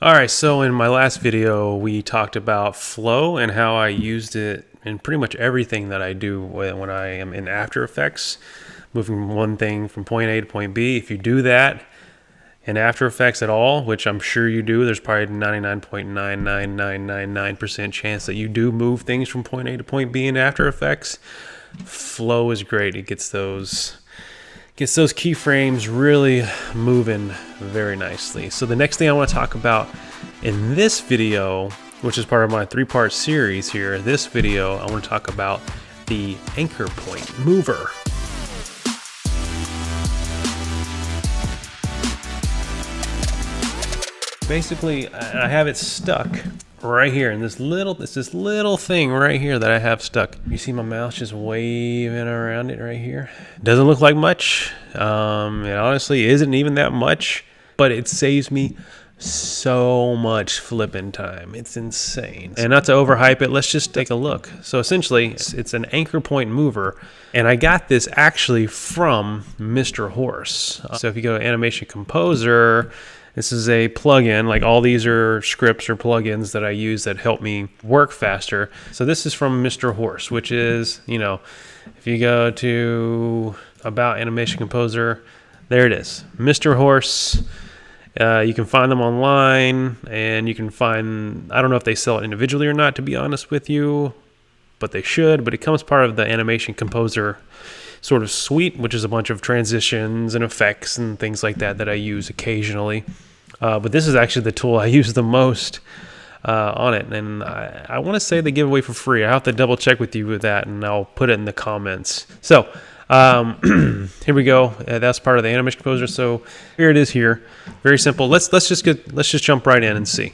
All right, so in my last video, we talked about flow and how I used it in pretty much everything that I do when I am in After Effects, moving one thing from point A to point B. If you do that in After Effects at all, which I'm sure you do, there's probably 99.99999% chance that you do move things from point A to point B in After Effects. Flow is great. It gets those keyframes really moving very nicely. So the next thing I want to talk about in this video, which is part of my three-part series here, this video I want to talk about the anchor point mover. Basically, I have it stuck right here in this little thing right here that I have stuck. You see my mouse just waving around it right here. Doesn't look like much. It honestly isn't even that much, but it saves me so much flipping time. It's insane. And not to overhype it, let's just take a look. So essentially, it's an anchor point mover, and I got this actually from Mr. Horse. So if you go to Animation Composer, this is a plugin. Like all these are scripts or plugins that I use that help me work faster. So this is from Mr. Horse, which is, if you go to About Animation Composer, there it is, Mr. Horse. You can find them online, and you can find, I don't know if they sell it individually or not, to be honest with you, but they should. But it comes part of the Animation Composer sort of suite, which is a bunch of transitions and effects and things like that I use occasionally. But this is actually the tool I use the most on it. And I want to say they give away for free. I have to double check with you with that, and I'll put it in the comments. So here we go. That's part of the Animation Composer. So here it is here. Very simple. Let's just jump right in and see.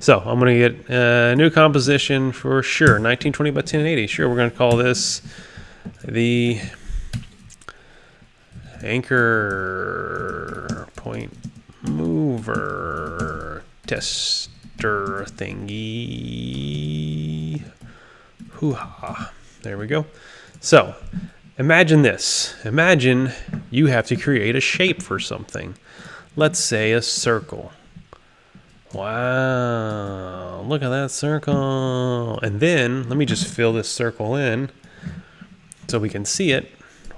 So I'm going to get a new composition for sure. 1920 by 1080. Sure, we're going to call this the anchor point mover tester thingy. Hoo-ha. There we go. So imagine this. Imagine you have to create a shape for something. Let's say a circle. Wow, look at that circle. And then let me just fill this circle in so we can see it.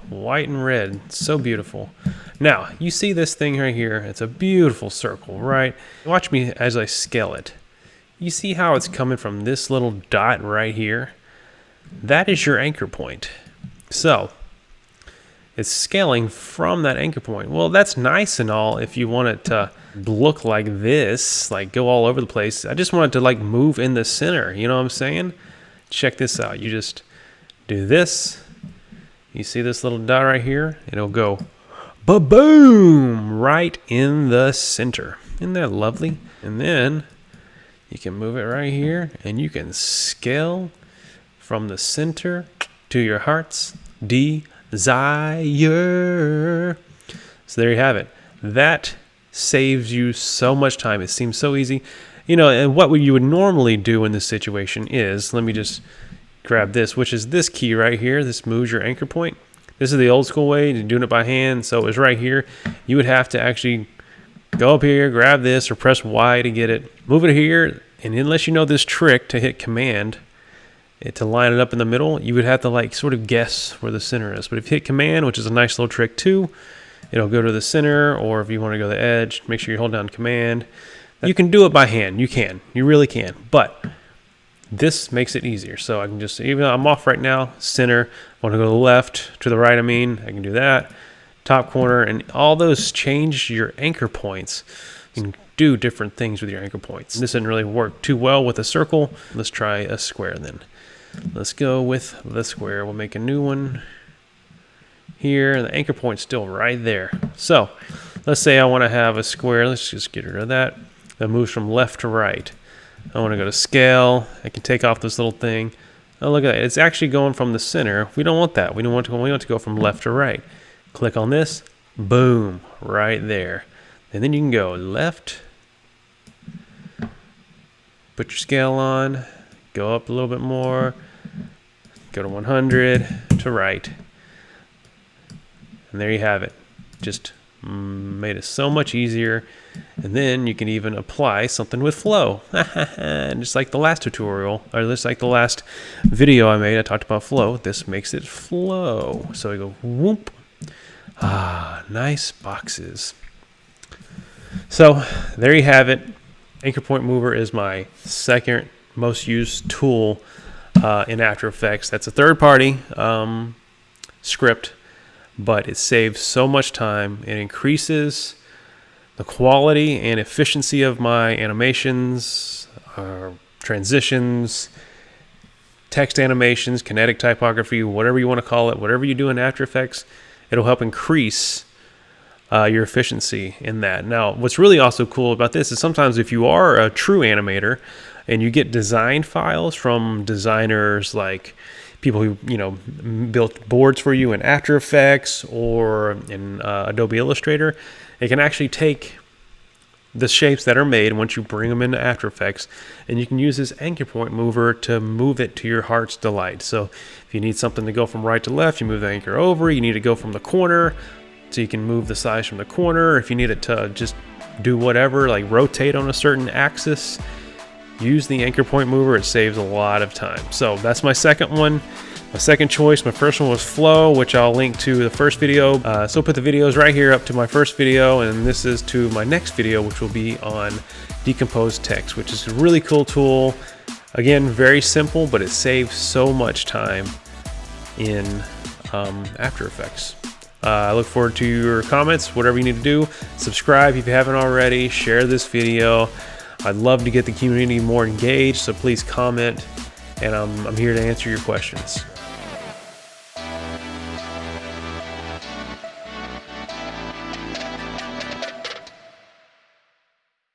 White and red, so beautiful. Now, you see this thing right here. It's a beautiful circle, right? Watch me as I scale it. You see how it's coming from this little dot right here? That is your anchor point. So, it's scaling from that anchor point. Well, that's nice and all if you want it to look like this, like go all over the place. I just want it to like move in the center, you know what I'm saying? Check this out. You just do this. You see this little dot right here? It'll go ba-boom right in the center. Isn't that lovely? And then you can move it right here, and you can scale from the center to your heart's desire. So there you have it. That saves you so much time. It seems so easy. And what you would normally do in this situation is, let me just grab this, which is this key right here. This moves your anchor point. This is the old school way of doing it by hand. So it's right here. You would have to actually go up here, grab this, or press Y to get it. Move it here, and unless you know this trick to hit Command to line it up in the middle, you would have to like sort of guess where the center is. But if you hit Command, which is a nice little trick too, it'll go to the center. Or if you want to go to the edge, make sure you hold down Command. You can do it by hand. You really can. But this makes it easier. So I can just, even though I'm off right now, center, I want to go to the left, to the right, I can do that. Top corner, and all those change your anchor points. You can do different things with your anchor points. This didn't really work too well with a circle. Let's try a square then. Let's go with the square. We'll make a new one here, and the anchor point's still right there. So let's say I want to have a square. Let's just get rid of that. That moves from left to right. I want to go to scale. I can take off this little thing. Oh, look at that. It's actually going from the center. We don't want that. We want to go from left to right. Click on this. Boom. Right there. And then you can go left. Put your scale on. Go up a little bit more. Go to 100. To right. And there you have it. Just Made it so much easier. And then you can even apply something with Flow. And just like the last tutorial, or just like the last video I made, I talked about Flow. This makes it flow. So I go whoop. Nice boxes. So there you have it. Anchor Point Mover is my second most used tool in After Effects. That's a third-party script, but it saves so much time. It increases the quality and efficiency of my animations, transitions, text animations, kinetic typography, whatever you want to call it, whatever you do in After Effects, it'll help increase your efficiency in that. Now, what's really also cool about this is sometimes if you are a true animator and you get design files from designers like people who, you know, built boards for you in After Effects or in Adobe Illustrator, it can actually take the shapes that are made once you bring them into After Effects, and you can use this Anchor Point Mover to move it to your heart's delight. So if you need something to go from right to left, you move the anchor over. You need to go from the corner, so you can move the size from the corner. If you need it to just do whatever, like rotate on a certain axis, use the Anchor Point Mover. It saves a lot of time. So that's my second one. My second choice, my first one was Flow, which I'll link to the first video. So I'll put the videos right here up to my first video, and this is to my next video, which will be on Decomposed Text, which is a really cool tool. Again, very simple, but it saves so much time in After Effects. I look forward to your comments, whatever you need to do. Subscribe if you haven't already. Share this video. I'd love to get the community more engaged, so please comment, and I'm here to answer your questions.